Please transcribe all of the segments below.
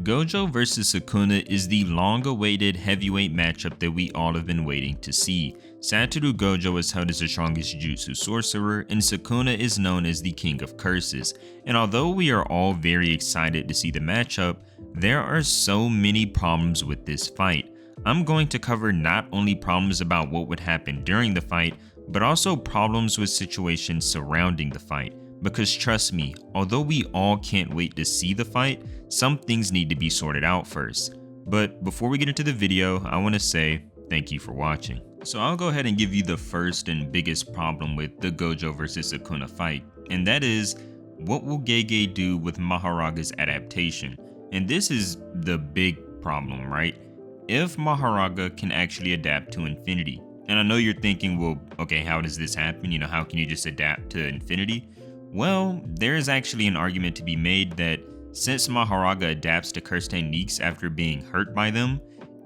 Gojo vs Sukuna is the long-awaited heavyweight matchup that we all have been waiting to see. Satoru Gojo is held as the strongest jutsu sorcerer, and Sukuna is known as the king of curses. And although we are all very excited to see the matchup, there are so many problems with this fight. I'm going to cover not only problems about what would happen during the fight, but also problems with situations surrounding the fight. Because trust me, although we all can't wait to see the fight, some things need to be sorted out first. But before we get into the video, I want to say thank you for watching. So I'll go ahead and give you the first and biggest problem with the Gojo vs Sukuna fight, and that is, what will Gege do with Mahoraga's adaptation? And this is the big problem, right? If Mahoraga can actually adapt to infinity. And I know you're thinking, well, okay, how does this happen? You know, how can you just adapt to infinity? Well, there is actually an argument to be made that since Mahoraga adapts to curse techniques after being hurt by them,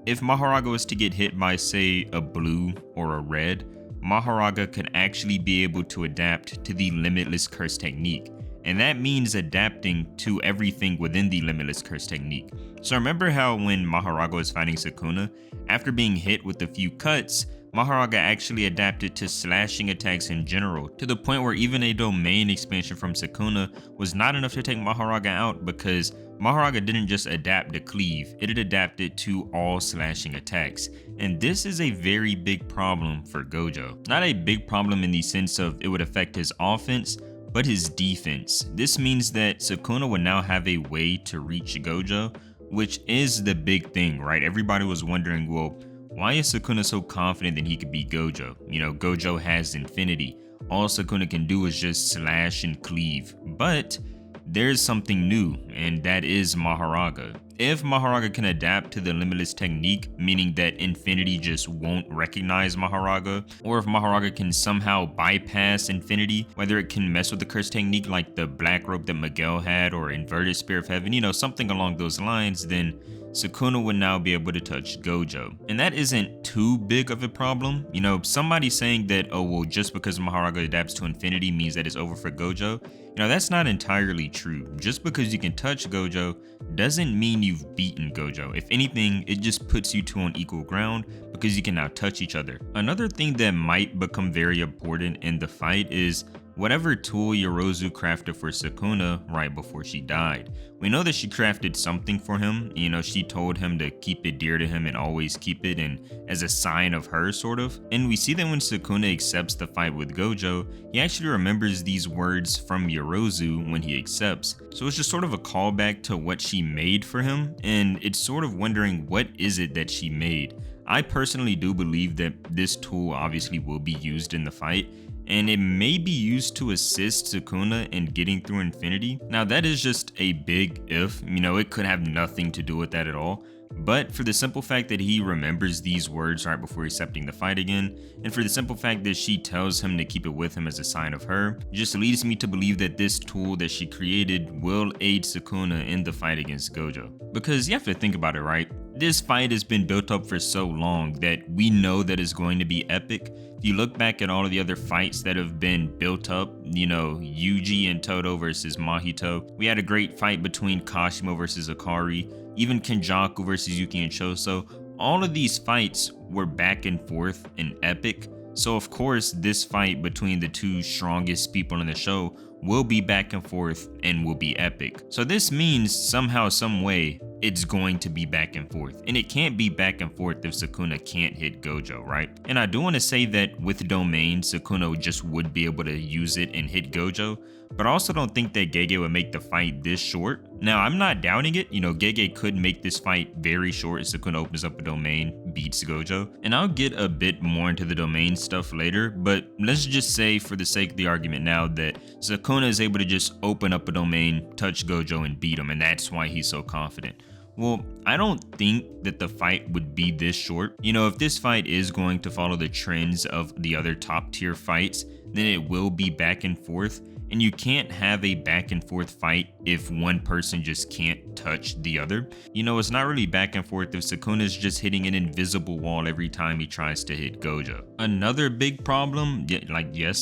if Mahoraga was to get hit by, say, a blue or a red, Mahoraga could actually be able to adapt to the limitless curse technique. And that means adapting to everything within the limitless curse technique. So remember how when Mahoraga was fighting Sukuna, after being hit with a few cuts, Mahoraga actually adapted to slashing attacks in general, to the point where even a domain expansion from Sukuna was not enough to take Mahoraga out, because Mahoraga didn't just adapt to cleave, it had adapted to all slashing attacks. And this is a very big problem for Gojo. Not a big problem in the sense of it would affect his offense, but his defense. This means that Sukuna would now have a way to reach Gojo, which is the big thing, right? Everybody was wondering, well, why is Sukuna so confident that he could beat Gojo? You know, Gojo has infinity. All Sukuna can do is just slash and cleave. But there's something new, and that is Mahoraga. If Mahoraga can adapt to the limitless technique, meaning that infinity just won't recognize Mahoraga, or if Mahoraga can somehow bypass infinity, whether it can mess with the curse technique like the black rope that Miguel had, or inverted spear of heaven, you know, something along those lines, then Sukuna would now be able to touch Gojo. And that isn't too big of a problem. You know, somebody saying that, oh, well, just because Mahoraga adapts to infinity means that it's over for Gojo, you know, that's not entirely true. Just because you can touch Gojo doesn't mean you've beaten Gojo. If anything, it just puts you two on equal ground because you can now touch each other. Another thing that might become very important in the fight is whatever tool Yorozu crafted for Sukuna right before she died. We know that she crafted something for him. You know, she told him to keep it dear to him and always keep it, and as a sign of her, sort of. And we see that when Sukuna accepts the fight with Gojo, he actually remembers these words from Yorozu when he accepts. So it's just sort of a callback to what she made for him, and it's sort of wondering, what is it that she made? I personally do believe that this tool obviously will be used in the fight, and it may be used to assist Sukuna in getting through infinity. Now that is just a big if, you know, it could have nothing to do with that at all. But for the simple fact that he remembers these words right before accepting the fight again, and for the simple fact that she tells him to keep it with him as a sign of her, just leads me to believe that this tool that she created will aid Sukuna in the fight against Gojo. Because you have to think about it, right? This fight has been built up for so long that we know that it's going to be epic. If you look back at all of the other fights that have been built up, you know, Yuji and Todo versus Mahito. We had a great fight between Kashimo versus Akari, even Kenjaku versus Yuki and Choso. All of these fights were back and forth and epic. So of course, this fight between the two strongest people in the show will be back and forth and will be epic. So this means somehow, some way, it's going to be back and forth. And it can't be back and forth if Sukuna can't hit Gojo, right? And I do want to say that with Domain, Sukuna just would be able to use it and hit Gojo, but I also don't think that Gege would make the fight this short. Now, I'm not doubting it. You know, Gege could make this fight very short if Sukuna opens up a Domain, beats Gojo. And I'll get a bit more into the Domain stuff later, but let's just say for the sake of the argument now that Sukuna is able to just open up a Domain, touch Gojo, and beat him, and that's why he's so confident. Well, I don't think that the fight would be this short. You know, if this fight is going to follow the trends of the other top tier fights, then it will be back and forth. and you can't have a back and forth fight if one person just can't touch the other. It's not really back and forth if Sukuna's just hitting an invisible wall every time he tries to hit Gojo. Another big problem,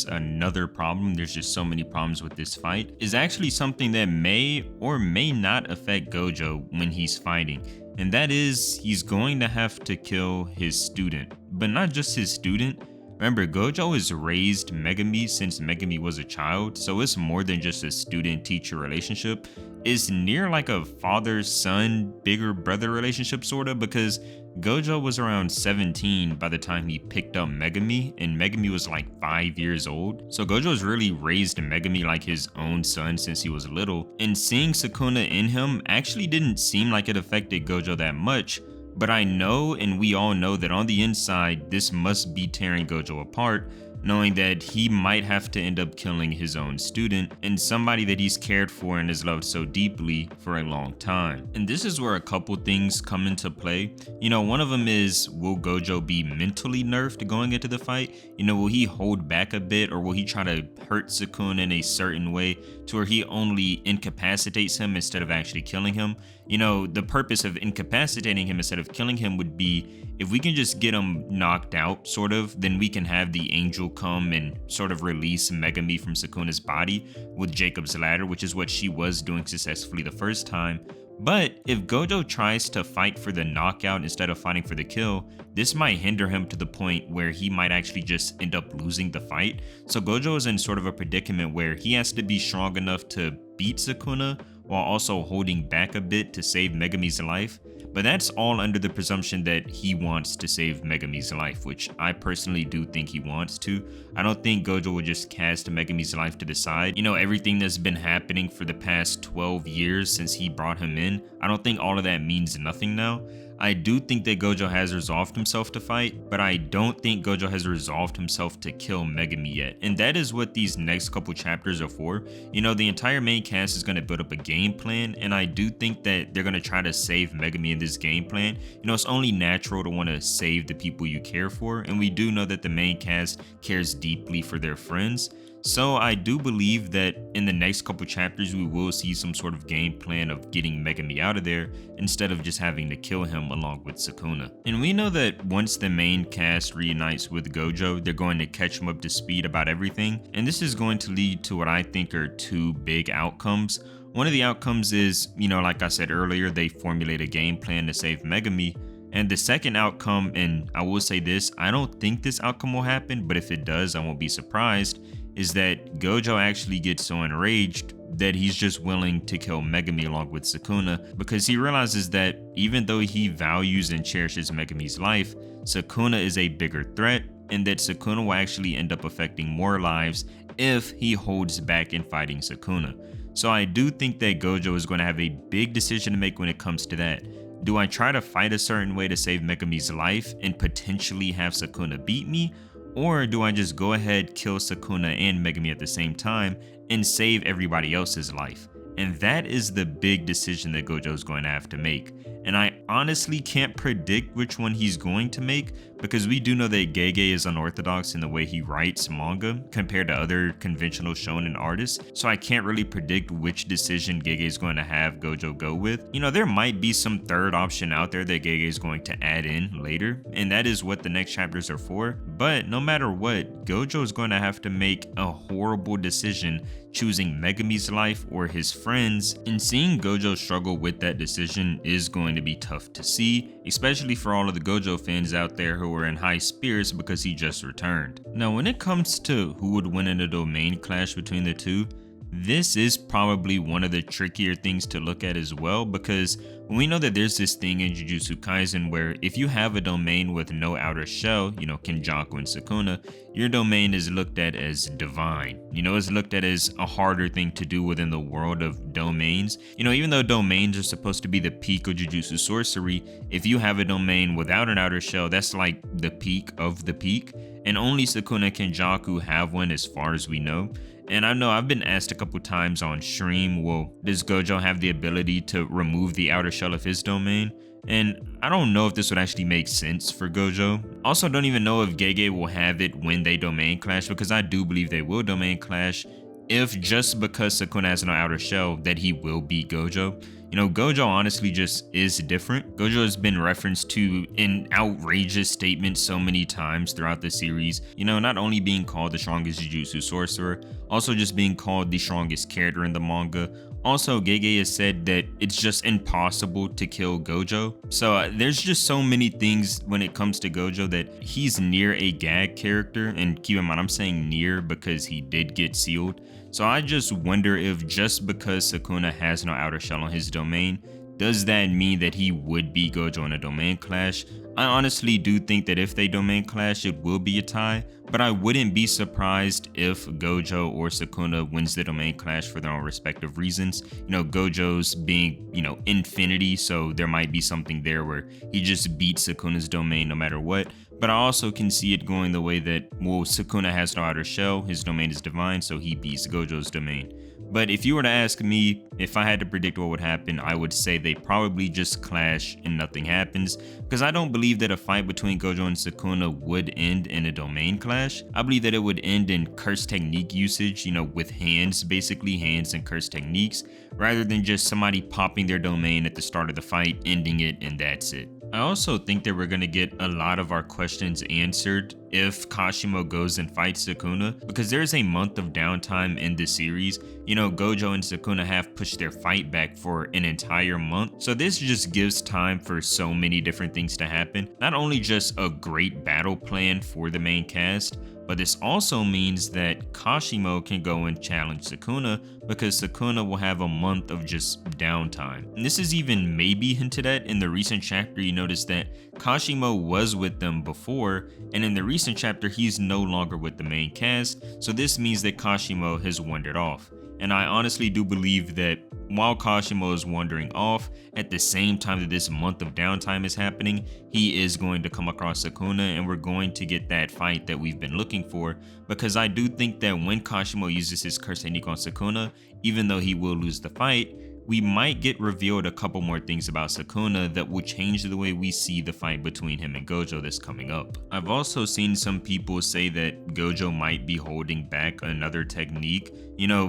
another problem, there's just so many problems with this fight, is actually something that may or may not affect Gojo when he's fighting. And that is, he's going to have to kill his student. But not just his student. Remember, Gojo has raised Megumi since Megumi was a child, so it's more than just a student-teacher relationship. It's near like a father-son, bigger brother relationship sorta, because Gojo was around 17 by the time he picked up Megumi, and Megumi was like 5 years old. So Gojo's really raised Megumi like his own son since he was little, and seeing Sukuna in him actually didn't seem like it affected Gojo that much. But I know, and we all know, that on the inside, this must be tearing Gojo apart, knowing that he might have to end up killing his own student and somebody that he's cared for and has loved so deeply for a long time. And this is where a couple things come into play. One of them is, will Gojo be mentally nerfed going into the fight? Will he hold back a bit, or will he try to hurt Sukuna in a certain way to where he only incapacitates him instead of actually killing him? The purpose of incapacitating him instead of killing him would be, if we can just get him knocked out, sort of, then we can have the angel come and sort of release Megumi from Sukuna's body with Jacob's ladder, which is what she was doing successfully the first time. But if Gojo tries to fight for the knockout instead of fighting for the kill, this might hinder him to the point where he might actually just end up losing the fight. So Gojo is in sort of a predicament where he has to be strong enough to beat Sukuna while also holding back a bit to save Megumi's life. But that's all under the presumption that he wants to save Megumi's life, which I personally do think he wants to. I don't think Gojo would just cast Megumi's life to the side. Everything that's been happening for the past 12 years since he brought him in, I don't think all of that means nothing now. I do think that Gojo has resolved himself to fight, but I don't think Gojo has resolved himself to kill Megumi yet. And that is what these next couple chapters are for. The entire main cast is going to build up a game plan, and I do think that they're going to try to save Megumi in this game plan. It's only natural to want to save the people you care for, and we do know that the main cast cares deeply for their friends. So I do believe that in the next couple chapters we will see some sort of game plan of getting Megumi out of there instead of just having to kill him along with Sukuna. And we know that once the main cast reunites with Gojo, they're going to catch him up to speed about everything, and this is going to lead to what I think are two big outcomes. One of the outcomes is, like I said earlier, they formulate a game plan to save Megumi. And the second outcome, and I will say this, I don't think this outcome will happen, but if it does, I won't be surprised, is that Gojo actually gets so enraged that he's just willing to kill Megumi along with Sukuna, because he realizes that even though he values and cherishes Megumi's life, Sukuna is a bigger threat, and that Sukuna will actually end up affecting more lives if he holds back in fighting Sukuna. So I do think that Gojo is going to have a big decision to make when it comes to that. Do I try to fight a certain way to save Megumi's life and potentially have Sukuna beat me? Or do I just go ahead, kill Sukuna and Megumi at the same time and save everybody else's life? And that is the big decision that Gojo is going to have to make. And I honestly can't predict which one he's going to make, because we do know that Gege is unorthodox in the way he writes manga compared to other conventional shonen artists. So I can't really predict which decision Gege is going to have Gojo go with. There might be some third option out there that Gege is going to add in later, and that is what the next chapters are for. But no matter what, Gojo is going to have to make a horrible decision choosing Megumi's life or his friends, and seeing Gojo struggle with that decision is going to be tough to see, especially for all of the Gojo fans out there who are in high spirits because he just returned. Now, when it comes to who would win in a domain clash between the two, this is probably one of the trickier things to look at as well, because we know that there's this thing in Jujutsu Kaisen where if you have a domain with no outer shell, Kenjaku and Sukuna, your domain is looked at as divine. It's looked at as a harder thing to do within the world of domains. Even though domains are supposed to be the peak of Jujutsu sorcery, if you have a domain without an outer shell, that's like the peak of the peak. And only Sukuna and Kenjaku have one as far as we know. And I know I've been asked a couple times on stream, well, does Gojo have the ability to remove the outer shell of his domain? And I don't know if this would actually make sense for Gojo. Also, don't even know if Gege will have it when they domain clash, because I do believe they will domain clash. if just because Sukuna has no outer shell that he will beat Gojo. Gojo honestly just is different. Gojo has been referenced to in outrageous statements so many times throughout the series. Not only being called the strongest Jujutsu sorcerer, also just being called the strongest character in the manga. Also, Gege has said that it's just impossible to kill Gojo. So there's just so many things when it comes to Gojo that he's near a gag character. And keep in mind, I'm saying near because he did get sealed. So I just wonder if just because Sukuna has no outer shell on his domain, does that mean that he would beat Gojo in a domain clash? I honestly do think that if they domain clash, it will be a tie, but I wouldn't be surprised if Gojo or Sukuna wins the domain clash for their own respective reasons. Gojo's being, infinity, so there might be something there where he just beats Sukuna's domain no matter what. But I also can see it going the way that, Sukuna has no outer shell, his domain is divine, so he beats Gojo's domain. But if you were to ask me if I had to predict what would happen, I would say they probably just clash and nothing happens, because I don't believe that a fight between Gojo and Sukuna would end in a domain clash. I believe that it would end in curse technique usage, with hands, basically hands and curse techniques, rather than just somebody popping their domain at the start of the fight, ending it, and that's it. I also think that we're going to get a lot of our questions answered if Kashimo goes and fights Sukuna, because there's a month of downtime in the series. Gojo and Sukuna have pushed their fight back for an entire month, so this just gives time for so many different things to happen. Not only just a great battle plan for the main cast, but this also means that Kashimo can go and challenge Sukuna, because Sukuna will have a month of just downtime. And this is even maybe hinted at in the recent chapter. You notice that Kashimo was with them before, and in the recent chapter he's no longer with the main cast, so this means that Kashimo has wandered off. And I honestly do believe that while Kashimo is wandering off, at the same time that this month of downtime is happening, he is going to come across Sukuna, and we're going to get that fight that we've been looking for, because I do think that when Kashimo uses his curse technique on Sukuna, even though he will lose the fight, we might get revealed a couple more things about Sukuna that will change the way we see the fight between him and Gojo that's coming up. I've also seen some people say that Gojo might be holding back another technique,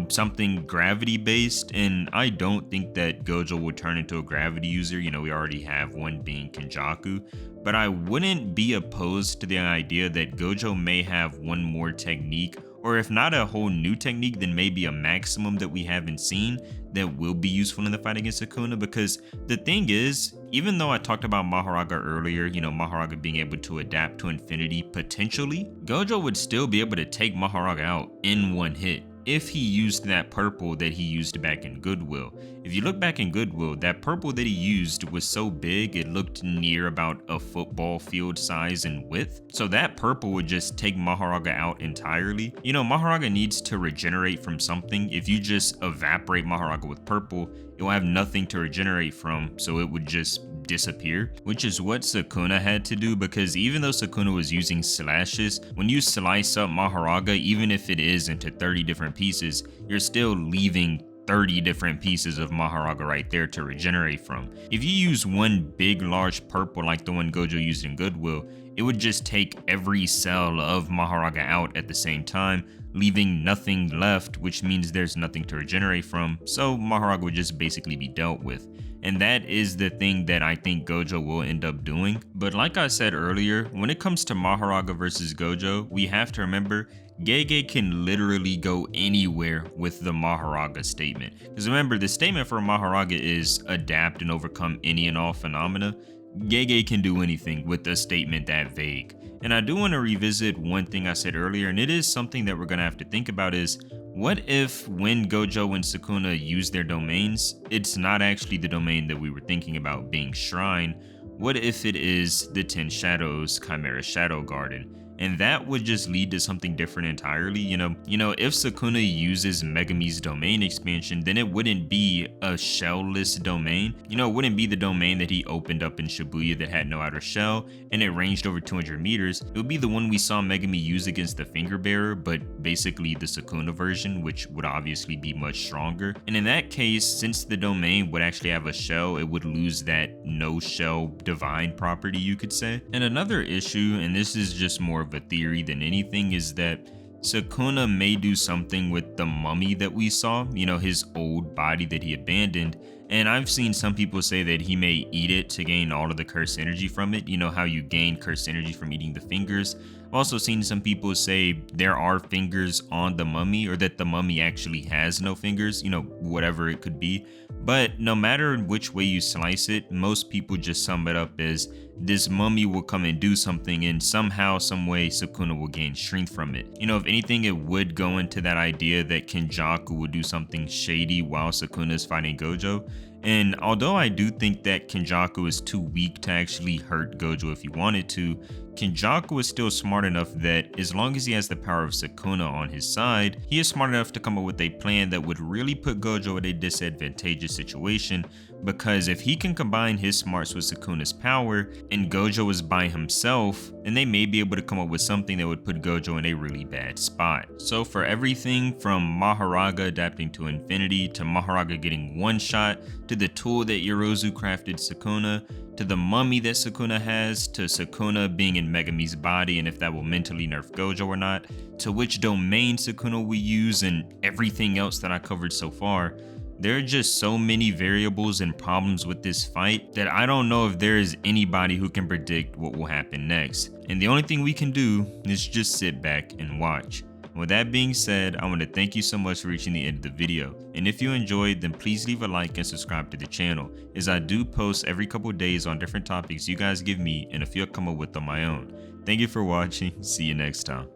something gravity based, and I don't think that Gojo will turn into a gravity user. We already have one being Kenjaku, but I wouldn't be opposed to the idea that Gojo may have one more technique, or if not a whole new technique, then maybe a maximum that we haven't seen that will be useful in the fight against Sukuna. Because the thing is, even though I talked about Mahoraga earlier, Mahoraga being able to adapt to infinity potentially, Gojo would still be able to take Mahoraga out in one hit if he used that purple that he used back in Goodwill. If you look back in Goodwill, that purple that he used was so big it looked near about a football field size in width. So that purple would just take Mahoraga out entirely. Mahoraga needs to regenerate from something. If you just evaporate Mahoraga with purple, it will have nothing to regenerate from, so it would just disappear, which is what Sukuna had to do, because even though Sukuna was using slashes, when you slice up Mahoraga, even if it is into 30 different pieces, you're still leaving 30 different pieces of Mahoraga right there to regenerate from. If you use one big large purple like the one Gojo used in Goodwill, it would just take every cell of Mahoraga out at the same time, leaving nothing left, which means there's nothing to regenerate from, so Mahoraga would just basically be dealt with. And that is the thing that I think Gojo will end up doing. But like I said earlier, when it comes to Mahoraga versus Gojo, we have to remember Gege can literally go anywhere with the Mahoraga statement. Because remember, the statement for Mahoraga is adapt and overcome any and all phenomena. Gege can do anything with a statement that vague. And I do want to revisit one thing I said earlier, and it is something that we're going to have to think about, is what if when Gojo and Sukuna use their domains, it's not actually the domain that we were thinking about being Shrine? What if it is the 10 Shadows Chimera Shadow Garden? And that would just lead to something different entirely. If Sukuna uses Megami's domain expansion, then it wouldn't be a shellless domain. It wouldn't be the domain that he opened up in Shibuya that had no outer shell and it ranged over 200 meters. It would be the one we saw Megami use against the Finger Bearer, but basically the Sukuna version, which would obviously be much stronger. And in that case, since the domain would actually have a shell, it would lose that no shell divine property, you could say. And another issue, and this is just more of a theory than anything, is that Sukuna may do something with the mummy that we saw, his old body that he abandoned. And I've seen some people say that he may eat it to gain all of the curse energy from it. You know how you gain curse energy from eating the fingers. I've also seen some people say there are fingers on the mummy, or that the mummy actually has no fingers, whatever it could be. But no matter which way you slice it, most people just sum it up as this mummy will come and do something, and somehow, some way, Sukuna will gain strength from it. If anything, it would go into that idea that Kenjaku would do something shady while Sukuna is fighting Gojo. And although I do think that Kenjaku is too weak to actually hurt Gojo if he wanted to, Kenjaku is still smart enough that as long as he has the power of Sukuna on his side, he is smart enough to come up with a plan that would really put Gojo in a disadvantageous situation, because if he can combine his smarts with Sukuna's power and Gojo is by himself, then they may be able to come up with something that would put Gojo in a really bad spot. So for everything from Mahoraga adapting to infinity, to Mahoraga getting one shot, to the tool that Yorozu crafted Sukuna, to the mummy that Sukuna has, to Sukuna being in Megami's body and if that will mentally nerf Gojo or not, to which domain Sukuna will use, and everything else that I covered so far, there are just so many variables and problems with this fight that I don't know if there is anybody who can predict what will happen next. And the only thing we can do is just sit back and watch. With that being said, I want to thank you so much for reaching the end of the video. And if you enjoyed, then please leave a like and subscribe to the channel, as I do post every couple days on different topics you guys give me and a few I come up with on my own. Thank you for watching. See you next time.